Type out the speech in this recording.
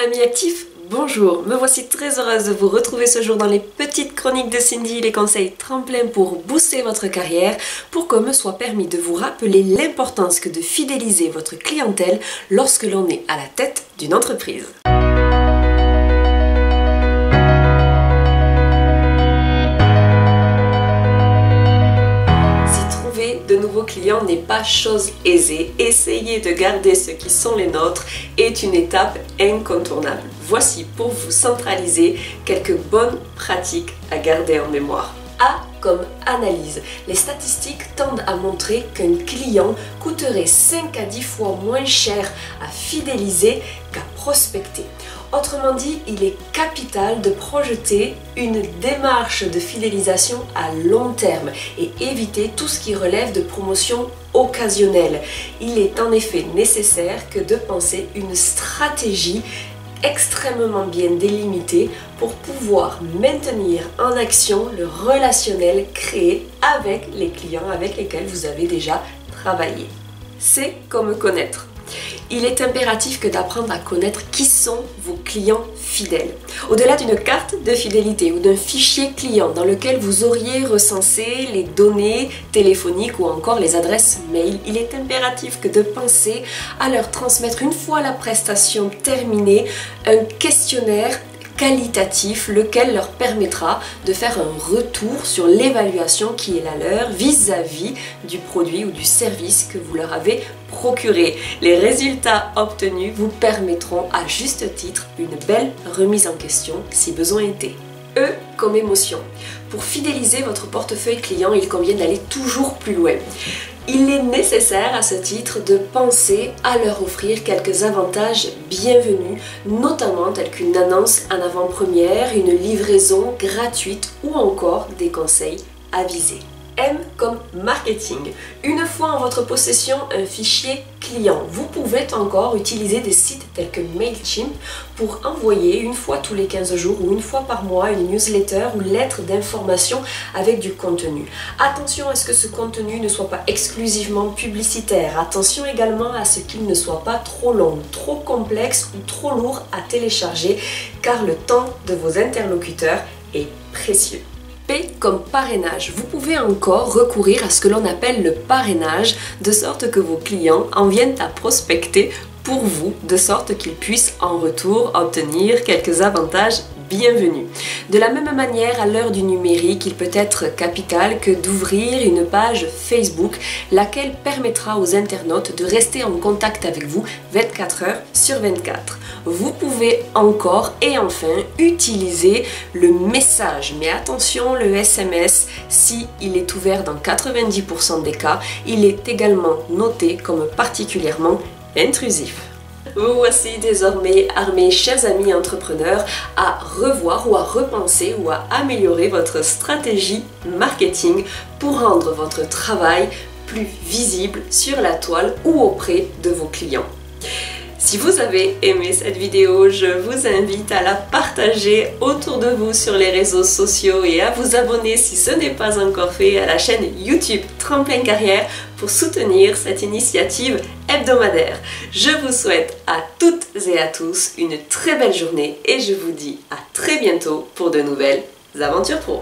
Amis actifs, bonjour, me voici très heureuse de vous retrouver ce jour dans les petites chroniques de Cindy, les conseils tremplins pour booster votre carrière, pour que me soit permis de vous rappeler l'importance que de fidéliser votre clientèle lorsque l'on est à la tête d'une entreprise. De nouveaux clients n'est pas chose aisée. Essayer de garder ceux qui sont les nôtres est une étape incontournable. Voici pour vous centraliser quelques bonnes pratiques à garder en mémoire. A comme analyse. Les statistiques tendent à montrer qu'un client coûterait 5 à 10 fois moins cher à fidéliser qu'à prospecter. Autrement dit, il est capital de projeter une démarche de fidélisation à long terme et éviter tout ce qui relève de promotion occasionnelle. Il est en effet nécessaire que de penser une stratégie extrêmement bien délimitée pour pouvoir maintenir en action le relationnel créé avec les clients avec lesquels vous avez déjà travaillé. C'est comme connaître. Il est impératif que d'apprendre à connaître qui sont vos clients fidèles. Au-delà d'une carte de fidélité ou d'un fichier client dans lequel vous auriez recensé les données téléphoniques ou encore les adresses mail, il est impératif que de penser à leur transmettre une fois la prestation terminée un questionnaire qualitatif, lequel leur permettra de faire un retour sur l'évaluation qui est la leur vis-à-vis du produit ou du service que vous leur avez procuré. Les résultats obtenus vous permettront à juste titre une belle remise en question si besoin était. E comme émotion. Pour fidéliser votre portefeuille client, il convient d'aller toujours plus loin. Il est nécessaire à ce titre de penser à leur offrir quelques avantages bienvenus, notamment tels qu'une annonce en avant-première, une livraison gratuite ou encore des conseils avisés. M comme marketing. Une fois en votre possession un fichier client, vous pouvez encore utiliser des sites tels que MailChimp pour envoyer une fois tous les 15 jours ou une fois par mois une newsletter ou lettre d'information avec du contenu. Attention à ce que ce contenu ne soit pas exclusivement publicitaire. Attention également à ce qu'il ne soit pas trop long, trop complexe ou trop lourd à télécharger car le temps de vos interlocuteurs est précieux. P comme parrainage. Vous pouvez encore recourir à ce que l'on appelle le parrainage, de sorte que vos clients en viennent à prospecter pour vous, de sorte qu'ils puissent en retour obtenir quelques avantages bienvenus. De la même manière, à l'heure du numérique, il peut être capital que d'ouvrir une page Facebook, laquelle permettra aux internautes de rester en contact avec vous 24 heures sur 24. Vous pouvez encore et enfin utiliser le message, mais attention, le SMS, si il est ouvert dans 90% des cas, il est également noté comme particulièrement intrusif. Vous voici désormais armés, chers amis entrepreneurs, à revoir ou à repenser ou à améliorer votre stratégie marketing pour rendre votre travail plus visible sur la toile ou auprès de vos clients. Si vous avez aimé cette vidéo, je vous invite à la partager autour de vous sur les réseaux sociaux et à vous abonner si ce n'est pas encore fait à la chaîne YouTube Tremplin Carrière pour soutenir cette initiative hebdomadaire. Je vous souhaite à toutes et à tous une très belle journée et je vous dis à très bientôt pour de nouvelles aventures pro.